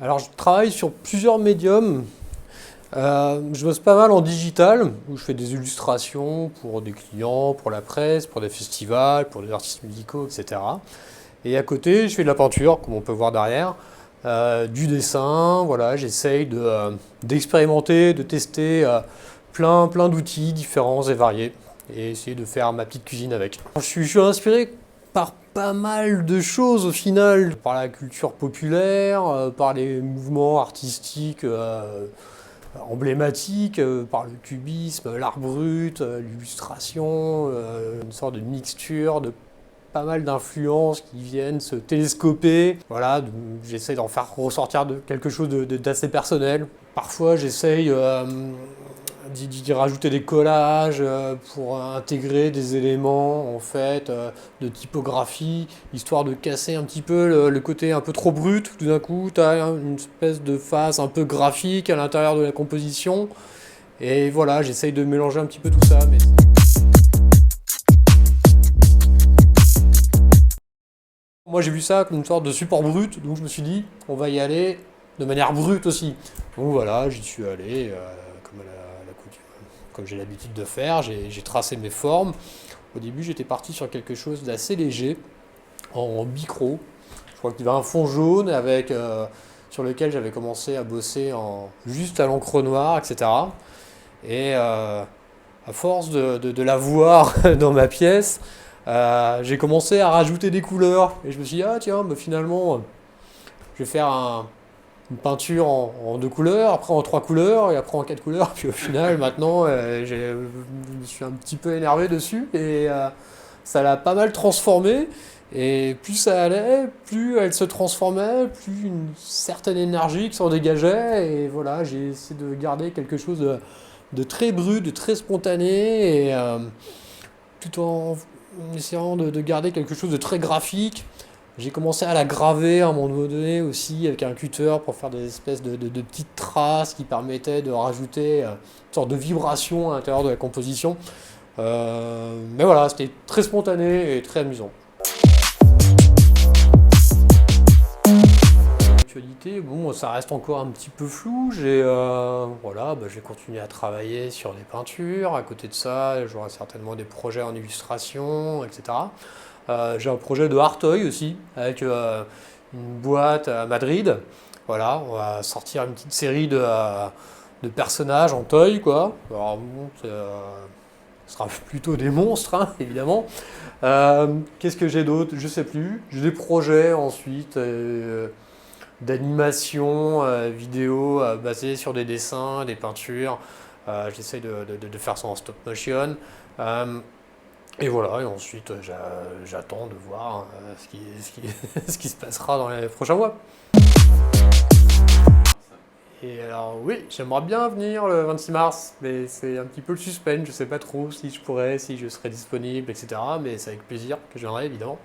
Alors je travaille sur plusieurs médiums. Je bosse pas mal en digital, où je fais des illustrations pour des clients, pour la presse, pour des festivals, pour des artistes musicaux, etc. Et à côté, je fais de la peinture, comme on peut voir derrière, du dessin, voilà, j'essaye d'expérimenter, de tester plein d'outils différents et variés, et essayer de faire ma petite cuisine avec. Je suis inspiré par pas mal de choses au final, par la culture populaire, par les mouvements artistiques emblématiques, par le cubisme, l'art brut, l'illustration, une sorte de mixture de pas mal d'influences qui viennent se télescoper. Voilà, j'essaie d'en faire ressortir quelque chose d'assez personnel. Parfois j'essaye d'y rajouter des collages pour intégrer des éléments en fait de typographie, histoire de casser un petit peu le côté un peu trop brut. Tout d'un coup, tu as une espèce de phase un peu graphique à l'intérieur de la composition. Et voilà, j'essaye de mélanger un petit peu tout ça. Moi j'ai vu ça comme une sorte de support brut, donc je me suis dit, on va y aller de manière brute aussi. Donc voilà, j'y suis allé comme, comme j'ai l'habitude de faire, j'ai tracé mes formes. Au début j'étais parti sur quelque chose d'assez léger, en bicro. Je crois qu'il y avait un fond jaune avec, sur lequel j'avais commencé à bosser juste à l'encre noire, etc. Et à force de la voir dans ma pièce, j'ai commencé à rajouter des couleurs. Et je me suis dit, ah tiens, bah, finalement, je vais faire une peinture en deux couleurs, après en trois couleurs, et après en quatre couleurs. Puis au final, maintenant, je me suis un petit peu énervé dessus. Et ça l'a pas mal transformé. Et plus ça allait, plus elle se transformait, plus une certaine énergie qui s'en dégageait. Et voilà, j'ai essayé de garder quelque chose de très brut, de très spontané, et tout en essayant de garder quelque chose de très graphique. J'ai commencé à la graver à un moment donné aussi avec un cutter pour faire des espèces de petites traces qui permettaient de rajouter une sorte de vibration à l'intérieur de la composition. Mais voilà, c'était très spontané et très amusant. L'actualité, bon, ça reste encore un petit peu flou. Voilà, j'ai continué à travailler sur des peintures. À côté de ça, j'aurai certainement des projets en illustration, etc. J'ai un projet de Artoy aussi, avec une boîte à Madrid. Voilà, on va sortir une petite série de personnages en toy, quoi. Alors bon, ce sera plutôt des monstres, hein, évidemment. Qu'est-ce que j'ai d'autre? Je sais plus. J'ai des projets ensuite d'animation vidéo basés sur des dessins, des peintures. J'essaie de faire ça en stop motion. Et voilà, et ensuite j'attends de voir ce qui se passera dans les prochains mois. Et alors oui, j'aimerais bien venir le 26 mars, mais c'est un petit peu le suspense, je sais pas trop si je pourrais, si je serais disponible, etc. Mais c'est avec plaisir que je viendrai évidemment.